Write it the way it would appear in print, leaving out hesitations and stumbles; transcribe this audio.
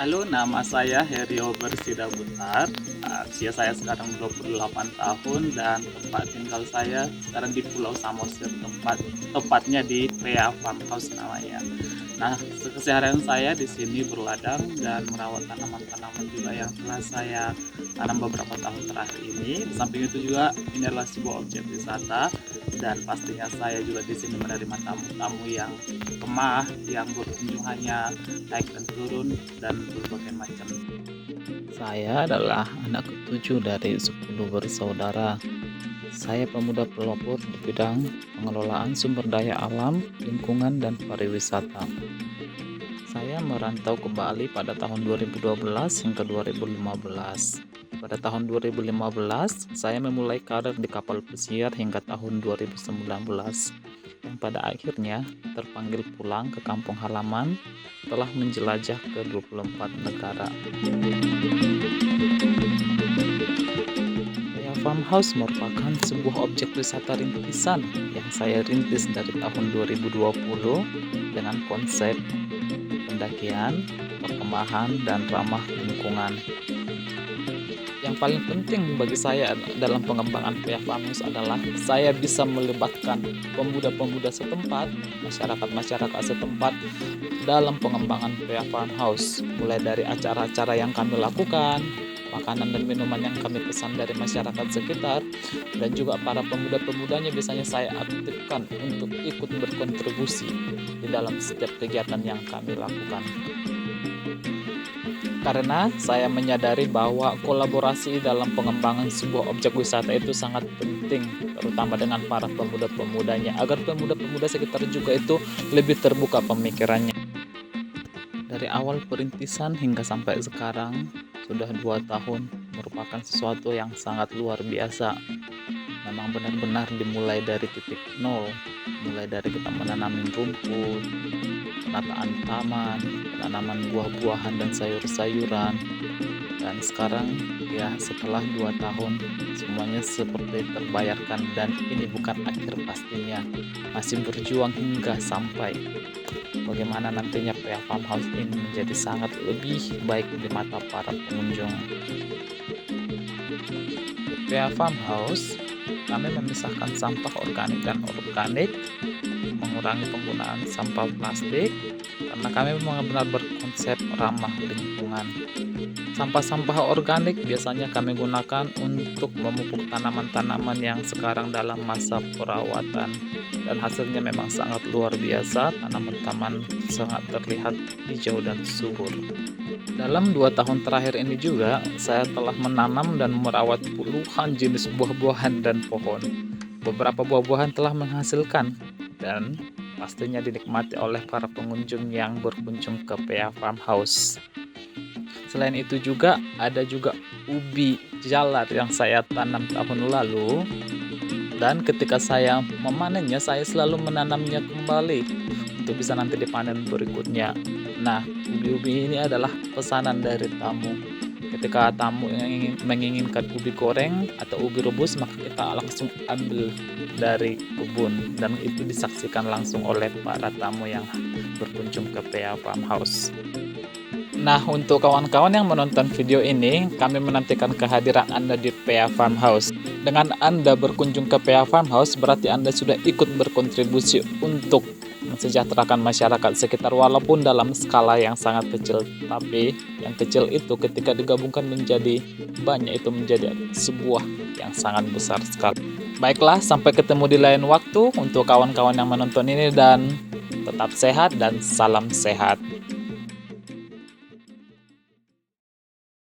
Halo, nama saya Herio Bersida Butar. Usia saya sekarang 28 tahun dan tempat tinggal saya sekarang di Pulau Samosir, tepatnya di Pea Farmhouse namanya. Nah, keseharian saya di sini berladang dan merawat tanaman-tanaman juga yang telah saya tanam beberapa tahun terakhir ini. Di samping itu juga ini adalah sebuah objek wisata dan pastinya saya juga di sini menerima tamu-tamu yang kemah yang berkunjung hanya naik dan turun dan berbagai macam. Saya adalah anak ketujuh dari 10 bersaudara. Saya pemuda pelopor di bidang pengelolaan sumber daya alam, lingkungan, dan pariwisata. Saya merantau ke Bali pada tahun 2012 hingga 2015. Pada tahun 2015, saya memulai karir di kapal pesiar hingga tahun 2019. Yang pada akhirnya terpanggil pulang ke kampung halaman setelah menjelajah ke 24 negara. Rea Farmhouse merupakan sebuah objek wisata rintisan yang saya rintis dari tahun 2020 dengan konsep pendakian, perkemahan, dan ramah lingkungan. Yang paling penting bagi saya dalam pengembangan Rea Farmhouse adalah saya bisa melibatkan pemuda-pemuda setempat, masyarakat-masyarakat setempat dalam pengembangan Rea Farmhouse, mulai dari acara-acara yang kami lakukan, makanan dan minuman yang kami pesan dari masyarakat sekitar, dan juga para pemuda-pemudanya biasanya saya aktifkan untuk ikut berkontribusi di dalam setiap kegiatan yang kami lakukan. Karena saya menyadari bahwa kolaborasi dalam pengembangan sebuah objek wisata itu sangat penting, terutama dengan para pemuda-pemudanya, agar pemuda-pemuda sekitar juga itu lebih terbuka pemikirannya. Dari awal perintisan hingga sampai sekarang, sudah 2 tahun, merupakan sesuatu yang sangat luar biasa. Memang benar-benar dimulai dari titik nol, mulai dari kita menanamin rumput, penataan taman, penanaman buah-buahan dan sayur-sayuran. Dan sekarang ya setelah 2 tahun semuanya seperti terbayarkan dan ini bukan akhir pastinya. Masih berjuang hingga sampai bagaimana nantinya Pea Farmhouse ini menjadi sangat lebih baik di mata para pengunjung. Di Pea Farmhouse, kami memisahkan sampah organik dan organik, mengurangi penggunaan sampah plastik, karena kami benar-benar berkonsep ramah lingkungan. Sampah-sampah organik biasanya kami gunakan untuk memupuk tanaman-tanaman yang sekarang dalam masa perawatan, dan hasilnya memang sangat luar biasa. Tanaman-tanaman sangat terlihat hijau dan subur. Dalam 2 tahun terakhir ini juga saya telah menanam dan merawat puluhan jenis buah-buahan dan pohon. Beberapa buah-buahan telah menghasilkan dan pastinya dinikmati oleh para pengunjung yang berkunjung ke Pea Farmhouse. Selain itu juga ada juga ubi jalar yang saya tanam tahun lalu, dan ketika saya memanennya saya selalu menanamnya kembali untuk bisa nanti dipanen berikutnya. Nah, ubi-ubi ini adalah pesanan dari tamu. Ketika tamu yang menginginkan ubi goreng atau ubi rebus, maka kita langsung ambil dari kebun dan itu disaksikan langsung oleh para tamu yang berkunjung ke Pea Farmhouse. Nah, untuk kawan-kawan yang menonton video ini, kami menantikan kehadiran Anda di Pea Farmhouse. Dengan Anda berkunjung ke Pea Farmhouse, berarti Anda sudah ikut berkontribusi untuk mensejahterakan masyarakat sekitar walaupun dalam skala yang sangat kecil. Tapi yang kecil itu ketika digabungkan menjadi banyak, itu menjadi sebuah yang sangat besar sekali. Baiklah, sampai ketemu di lain waktu untuk kawan-kawan yang menonton ini, dan tetap sehat dan salam sehat.